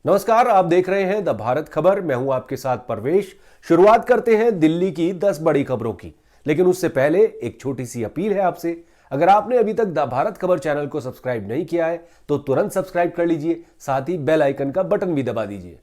नमस्कार, आप देख रहे हैं द भारत खबर। मैं हूं आपके साथ परवेश। शुरुआत करते हैं दिल्ली की 10 बड़ी खबरों की, लेकिन उससे पहले एक छोटी सी अपील है आपसे। अगर आपने अभी तक द भारत खबर चैनल को सब्सक्राइब नहीं किया है तो तुरंत सब्सक्राइब कर लीजिए, साथ ही बेल आइकन का बटन भी दबा दीजिए।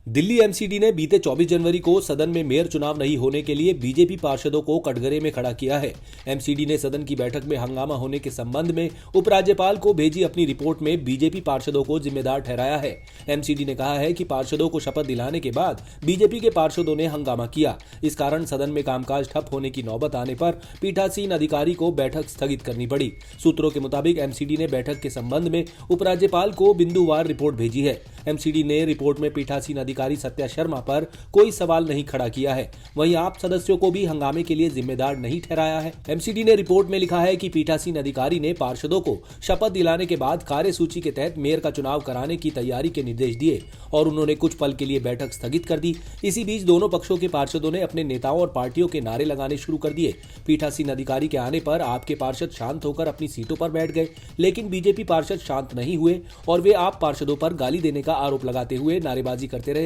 दिल्ली एमसीडी ने बीते 24 जनवरी को सदन में मेयर चुनाव नहीं होने के लिए बीजेपी पार्षदों को कटघरे में खड़ा किया है। एमसीडी ने सदन की बैठक में हंगामा होने के संबंध में उपराज्यपाल को भेजी अपनी रिपोर्ट में बीजेपी पार्षदों को जिम्मेदार ठहराया है। एमसीडी ने कहा है कि पार्षदों को शपथ दिलाने के बाद बीजेपी के पार्षदों ने हंगामा किया। इस कारण सदन में कामकाज ठप होने की नौबत आने पर पीठासीन अधिकारी को बैठक स्थगित करनी पड़ी। सूत्रों के मुताबिक एमसीडी ने बैठक के संबंध में उपराज्यपाल को बिंदुवार रिपोर्ट भेजी है। एमसीडी ने रिपोर्ट में पीठासीन अधिकारी सत्या शर्मा पर कोई सवाल नहीं खड़ा किया है। वहीं आप सदस्यों को भी हंगामे के लिए जिम्मेदार नहीं ठहराया है। एमसीडी ने रिपोर्ट में लिखा है कि पीठासीन अधिकारी ने पार्षदों को शपथ दिलाने के बाद कार्यसूची के तहत मेयर का चुनाव कराने की तैयारी के निर्देश दिए और उन्होंने कुछ पल के लिए बैठक स्थगित कर दी। इसी बीच दोनों पक्षों के पार्षदों ने अपने नेताओं और पार्टियों के नारे लगाने शुरू कर दिए। पीठासीन अधिकारी के आने पर आपके पार्षद शांत होकर अपनी सीटों पर बैठ गए, लेकिन बीजेपी पार्षद शांत नहीं हुए और वे आप पार्षदों पर गाली देने का आरोप लगाते हुए नारेबाजी करते रहे।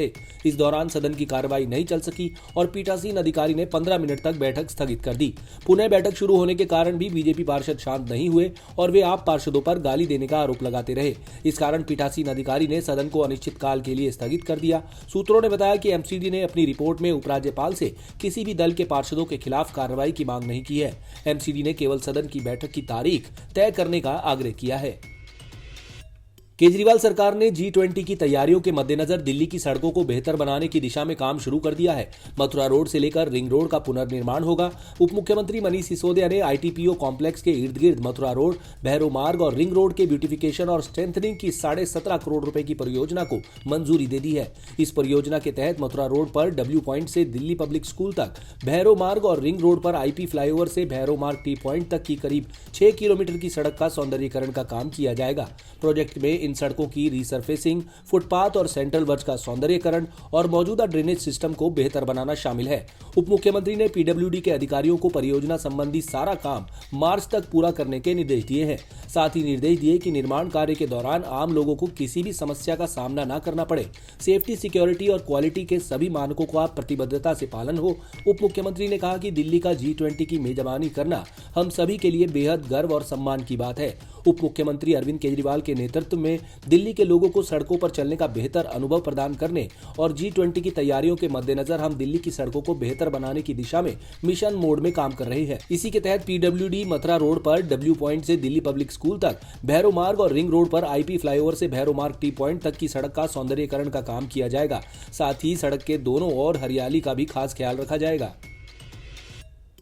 इस दौरान सदन की कार्रवाई नहीं चल सकी और पीठासीन अधिकारी ने 15 मिनट तक बैठक स्थगित कर दी। पुनः बैठक शुरू होने के कारण भी बीजेपी पार्षद शांत नहीं हुए और वे आप पार्षदों पर गाली देने का आरोप लगाते रहे। इस कारण पीठासीन अधिकारी ने सदन को अनिश्चितकाल के लिए स्थगित कर दिया। सूत्रों ने बताया कि एमसीडी ने अपनी रिपोर्ट में उपराज्यपाल से किसी भी दल के पार्षदों के खिलाफ कार्रवाई की मांग नहीं की है। एमसीडी ने केवल सदन की बैठक की तारीख तय करने का आग्रह किया है। केजरीवाल सरकार ने G20 की तैयारियों के मद्देनजर दिल्ली की सड़कों को बेहतर बनाने की दिशा में काम शुरू कर दिया है। मथुरा रोड से लेकर रिंग रोड का पुनर्निर्माण होगा। उप मुख्यमंत्री मनीष सिसोदिया ने आईटीपीओ कॉम्प्लेक्स के इर्द गिर्द मथुरा रोड, भैरव मार्ग और रिंग रोड के ब्यूटिफिकेशन और स्ट्रेंथनिंग की 17.5 करोड़ रुपए की परियोजना को मंजूरी दे दी है। इस परियोजना के तहत मथुरा रोड पर डब्ल्यू पॉइंट से दिल्ली पब्लिक स्कूल तक, भैरव मार्ग और रिंग रोड पर आईपी फ्लाईओवर से भैरव मार्ग टी पॉइंट तक की करीब 6 किलोमीटर की सड़क का सौंदर्यीकरण का काम किया जाएगा। प्रोजेक्ट में इन सड़कों की रिसरफेसिंग, फुटपाथ और सेंट्रल वर्ज का सौंदर्यीकरण और मौजूदा ड्रेनेज सिस्टम को बेहतर बनाना शामिल है। उप मुख्यमंत्री ने पीडब्ल्यूडी के अधिकारियों को परियोजना संबंधी सारा काम मार्च तक पूरा करने के निर्देश दिए हैं। साथ ही निर्देश दिए कि निर्माण कार्य के दौरान आम लोगों को किसी भी समस्या का सामना न करना पड़े। सेफ्टी, सिक्योरिटी और क्वालिटी के सभी मानकों का प्रतिबद्धता से पालन हो। उप मुख्यमंत्री ने कहा कि दिल्ली का G20 की मेजबानी करना हम सभी के लिए बेहद गर्व और सम्मान की बात है। उप मुख्यमंत्री अरविंद केजरीवाल के नेतृत्व में दिल्ली के लोगों को सड़कों पर चलने का बेहतर अनुभव प्रदान करने और G20 की तैयारियों के मद्देनजर हम दिल्ली की सड़कों को बेहतर बनाने की दिशा में मिशन मोड में काम कर रहे हैं। इसी के तहत पीडब्ल्यूडी मथुरा रोड पर डब्ल्यू पॉइंट से दिल्ली पब्लिक स्कूल तक, भैरव मार्ग और रिंग रोड पर आईपी फ्लाईओवर से भैरव मार्ग टी पॉइंट तक की सड़क का सौंदर्यीकरण का काम किया जाएगा। साथ ही सड़क के दोनों ओर हरियाली का भी खास ख्याल रखा जाएगा।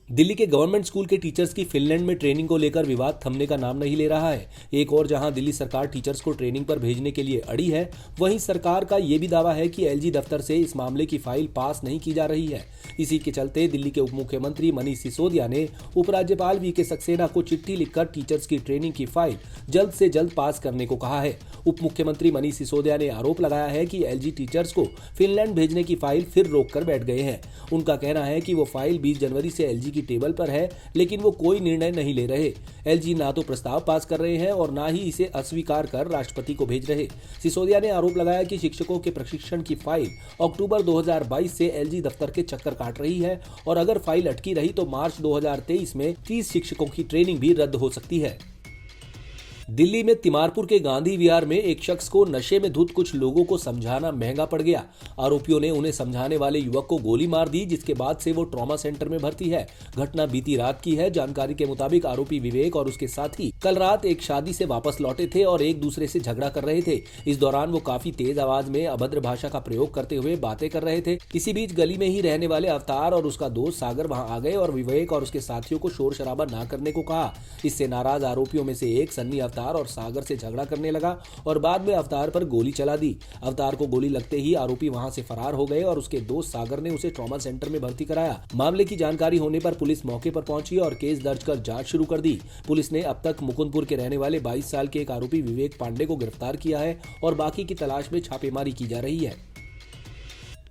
दिल्ली के गवर्नमेंट स्कूल के टीचर्स की फिनलैंड में ट्रेनिंग को लेकर विवाद थमने का नाम नहीं ले रहा है। एक और जहां दिल्ली सरकार टीचर्स को ट्रेनिंग पर भेजने के लिए अड़ी है, वहीं सरकार का यह भी दावा है कि एलजी दफ्तर से इस मामले की फाइल पास नहीं की जा रही है। इसी के चलते दिल्ली के उप मुख्यमंत्री मनीष सिसोदिया ने उपराज्यपाल वीके सक्सेना को चिट्ठी लिखकर टीचर्स की ट्रेनिंग की फाइल जल्द से जल्द पास करने को कहा है। उप मुख्यमंत्री मनीष सिसोदिया ने आरोप लगाया है कि एलजी टीचर्स को फिनलैंड भेजने की फाइल फिर रोक कर बैठ गए हैं। उनका कहना है कि वो फाइल 20 जनवरी से एलजी की टेबल पर है, लेकिन वो कोई निर्णय नहीं ले रहे। एलजी ना तो प्रस्ताव पास कर रहे हैं और ना ही इसे अस्वीकार कर राष्ट्रपति को भेज रहे। सिसोदिया ने आरोप लगाया कि शिक्षकों के प्रशिक्षण की फाइल अक्टूबर 2022 से एलजी दफ्तर के चक्कर काट रही है और अगर फाइल अटकी रही तो मार्च 2023 में 30 शिक्षकों की ट्रेनिंग भी रद्द हो सकती है। दिल्ली में तिमारपुर के गांधी विहार में एक शख्स को नशे में धुत कुछ लोगों को समझाना महंगा पड़ गया। आरोपियों ने उन्हें समझाने वाले युवक को गोली मार दी, जिसके बाद से वो ट्रॉमा सेंटर में भर्ती है। घटना बीती रात की है। जानकारी के मुताबिक आरोपी विवेक और उसके साथी कल रात एक शादी से वापस लौटे थे और एक दूसरे से झगड़ा कर रहे थे। इस दौरान वो काफी तेज आवाज में अभद्र भाषा का प्रयोग करते हुए बातें कर रहे थे। इसी बीच गली में ही रहने वाले अवतार और उसका दोस्त सागर वहां आ गए और विवेक और उसके साथियों को शोर शराबा न करने को कहा। इससे नाराज आरोपियों में से एक सन्नी अवतार और सागर से झगड़ा करने लगा और बाद में अवतार पर गोली चला दी। अवतार को गोली लगते ही आरोपी वहां से फरार हो गए और उसके दोस्त सागर ने उसे ट्रॉमा सेंटर में भर्ती कराया। मामले की जानकारी होने पर पुलिस मौके पर पहुंची और केस दर्ज कर जांच शुरू कर दी। पुलिस ने अब तक मुकुंदपुर के रहने वाले 22 साल के एक आरोपी विवेक पांडे को गिरफ्तार किया है और बाकी की तलाश में छापेमारी की जा रही है।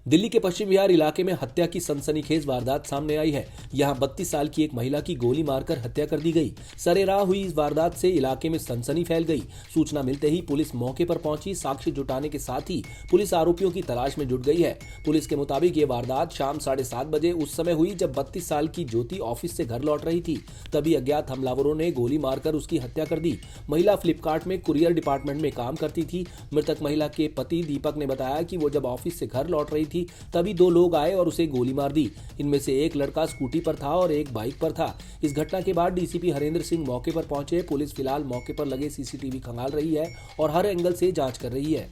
दिल्ली के पश्चिम विहार इलाके में हत्या की सनसनीखेज वारदात सामने आई है। यहां 32 साल की एक महिला की गोली मारकर हत्या कर दी गई। सरेराह हुई इस वारदात से इलाके में सनसनी फैल गई। सूचना मिलते ही पुलिस मौके पर पहुंची। साक्ष्य जुटाने के साथ ही पुलिस आरोपियों की तलाश में जुट गई है। पुलिस के मुताबिक ये वारदात शाम 7:30 बजे उस समय हुई जब 32 साल की ज्योति ऑफिस से घर लौट रही थी। तभी अज्ञात हमलावरों ने गोली मारकर उसकी हत्या कर दी। महिला फ्लिपकार्ट में कुरियर डिपार्टमेंट में काम करती थी। मृतक महिला के पति दीपक ने बताया कि वो जब ऑफिस से घर लौट रही थी तभी 2 लोग आए और उसे गोली मार दी। इनमें से एक लड़का स्कूटी पर था और एक बाइक पर था। इस घटना के बाद डीसीपी हरेंद्र सिंह मौके पर पहुंचे। पुलिस फिलहाल मौके पर लगे सीसीटीवी खंगाल रही है और हर एंगल से जांच कर रही है।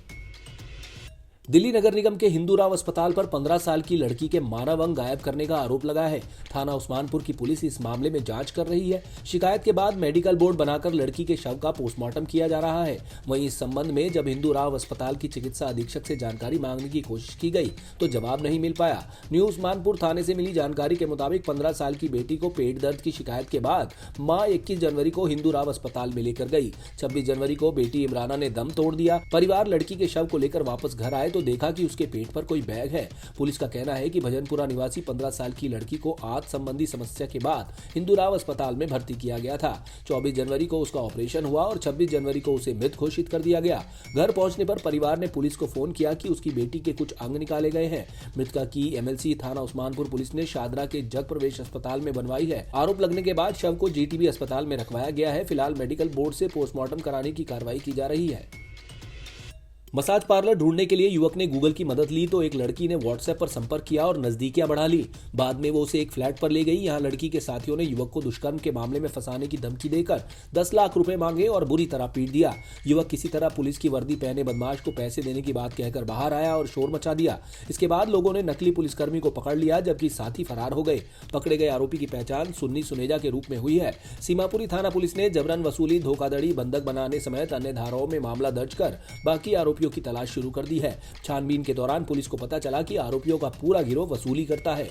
दिल्ली नगर निगम के हिंदूराव अस्पताल पर 15 साल की लड़की के मानव अंग गायब करने का आरोप लगा है। थाना उस्मानपुर की पुलिस इस मामले में जांच कर रही है। शिकायत के बाद मेडिकल बोर्ड बनाकर लड़की के शव का पोस्टमार्टम किया जा रहा है। वहीं इस संबंध में जब हिंदूराव अस्पताल की चिकित्सा अधीक्षक से जानकारी मांगने की कोशिश की गई तो जवाब नहीं मिल पाया। न्यू उस्मानपुर थाने से मिली जानकारी के मुताबिक 15 साल की बेटी को पेट दर्द की शिकायत के बाद मां 21 जनवरी को हिंदूराव अस्पताल में लेकर गई। 26 जनवरी को बेटी इमराना ने दम तोड़ दिया। परिवार लड़की के शव को लेकर वापस घर आए तो देखा कि उसके पेट पर कोई बैग है। पुलिस का कहना है कि भजनपुरा निवासी 15 साल की लड़की को आंत संबंधी समस्या के बाद हिंदूराव अस्पताल में भर्ती किया गया था। 24 जनवरी को उसका ऑपरेशन हुआ और 26 जनवरी को उसे मृत घोषित कर दिया गया। घर पहुंचने पर परिवार ने पुलिस को फोन किया कि उसकी बेटी के कुछ अंग निकाले गए हैं। मृतका की एमएलसी थाना उस्मानपुर पुलिस ने शादरा के जग प्रवेश अस्पताल में बनवाई है। आरोप लगने के बाद शव को जीटीबी अस्पताल में रखवाया गया है। फिलहाल मेडिकल बोर्ड से पोस्टमार्टम कराने की कार्रवाई की जा रही है। मसाज पार्लर ढूंढने के लिए युवक ने गूगल की मदद ली तो एक लड़की ने व्हाट्सएप पर संपर्क किया और नजदीकियां बढ़ा ली। बाद में वो उसे एक फ्लैट पर ले गई। यहां लड़की के साथियों ने युवक को दुष्कर्म के मामले में फंसाने की धमकी देकर 10 लाख रुपए मांगे और बुरी तरह पीट दिया। युवक किसी तरह पुलिस की वर्दी पहने बदमाश को पैसे देने की बात कहकर बाहर आया और शोर मचा दिया। इसके बाद लोगों ने नकली पुलिसकर्मी को पकड़ लिया जबकि साथी फरार हो गए। पकड़े गए आरोपी की पहचान सुन्नी सुनेजा के रूप में हुई है। सीमापुरी थाना पुलिस ने जबरन वसूली, धोखाधड़ी, बंधक बनाने समेत अन्य धाराओं में मामला दर्ज कर बाकी आरोपियों की तलाश शुरू दी है। छानबीन के दौरान पुलिस को पता चला कि आरोपियों का पूरा गिरोह वसूली करता है।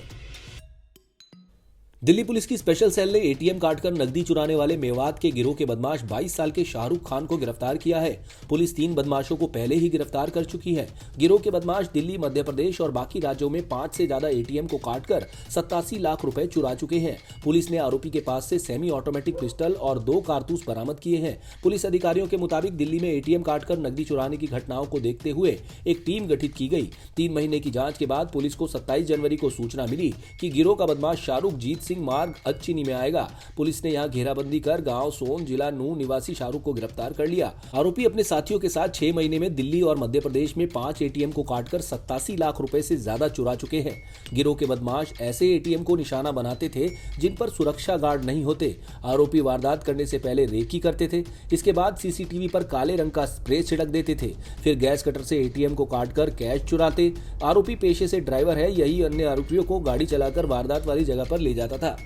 दिल्ली पुलिस की स्पेशल सेल ने एटीएम काटकर नकदी चुराने वाले मेवात के गिरोह के बदमाश 22 साल के शाहरुख खान को गिरफ्तार किया है। पुलिस 3 बदमाशों को पहले ही गिरफ्तार कर चुकी है। गिरोह के बदमाश दिल्ली, मध्य प्रदेश और बाकी राज्यों में 5 से ज्यादा एटीएम को काटकर 87 लाख रुपए चुरा चुके हैं। पुलिस ने आरोपी के पास से सेमी ऑटोमेटिक पिस्टल और 2 कारतूस बरामद किए हैं। पुलिस अधिकारियों के मुताबिक दिल्ली में एटीएम काटकर नकदी चुराने की घटनाओं को देखते हुए एक टीम गठित की गई। 3 महीने की जांच के बाद पुलिस को 27 जनवरी को सूचना मिली कि गिरोह का बदमाश शाहरुख जीत सिंह मार्ग अच्छी में आएगा। पुलिस ने यहां घेराबंदी कर गांव सोन, जिला नूह निवासी शाहरुख को गिरफ्तार कर लिया। आरोपी अपने साथियों के साथ 6 महीने में दिल्ली और मध्य प्रदेश में 5 एटीएम को काटकर 87 लाख रुपए से ज्यादा चुरा चुके हैं। गिरोह के बदमाश ऐसे एटीएम को निशाना बनाते थे जिन पर सुरक्षा गार्ड नहीं होते। आरोपी वारदात करने से पहले रेकी करते थे। इसके बाद सीसीटीवी पर काले रंग का स्प्रे छिड़क देते थे। फिर गैस कटर से एटीएम को काटकर कैश चुराते। आरोपी पेशे से ड्राइवर है। यही अन्य आरोपियों को गाड़ी चलाकर वारदात वाली जगह पर ले जाता था।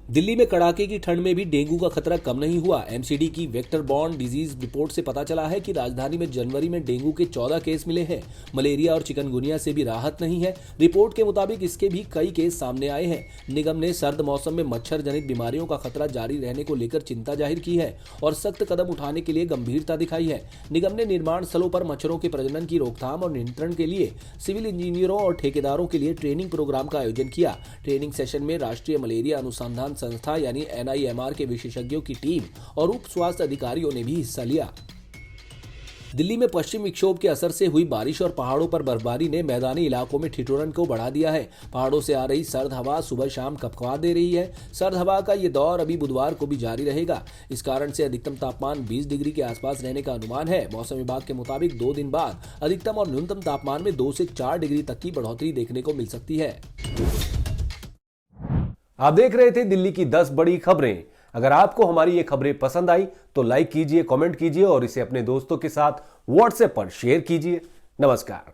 दिल्ली में कड़ाके की ठंड में भी डेंगू का खतरा कम नहीं हुआ। एमसीडी की वेक्टर बॉर्न डिजीज रिपोर्ट से पता चला है कि राजधानी में जनवरी में डेंगू के 14 केस मिले हैं। मलेरिया और चिकनगुनिया से भी राहत नहीं है। रिपोर्ट के मुताबिक इसके भी कई केस सामने आए हैं। निगम ने सर्द मौसम में मच्छर जनित बीमारियों का खतरा जारी रहने को लेकर चिंता जाहिर की है और सख्त कदम उठाने के लिए गंभीरता दिखाई है। निगम ने निर्माण स्थलों पर मच्छरों के प्रजनन की रोकथाम और नियंत्रण के लिए सिविल इंजीनियरों और ठेकेदारों के लिए ट्रेनिंग प्रोग्राम का आयोजन किया। ट्रेनिंग सेशन में राष्ट्रीय मलेरिया अनुसंधान संस्था यानी NIMR के विशेषज्ञों की टीम और उप स्वास्थ्य अधिकारियों ने भी हिस्सा लिया। दिल्ली में पश्चिम विक्षोभ के असर से हुई बारिश और पहाड़ों पर बर्फबारी ने मैदानी इलाकों में ठिठुरन को बढ़ा दिया है। पहाड़ों से आ रही सर्द हवा सुबह शाम कपकपा दे रही है। सर्द हवा का ये दौर अभी बुधवार को भी जारी रहेगा। इस कारण से अधिकतम तापमान 20 डिग्री के आसपास रहने का अनुमान है। मौसम विभाग के मुताबिक 2 दिन बाद अधिकतम और न्यूनतम तापमान में 2 से 4 डिग्री तक की बढ़ोतरी देखने को मिल सकती है। आप देख रहे थे दिल्ली की 10 बड़ी खबरें। अगर आपको हमारी ये खबरें पसंद आई तो लाइक कीजिए, कमेंट कीजिए और इसे अपने दोस्तों के साथ व्हाट्सएप पर शेयर कीजिए। नमस्कार।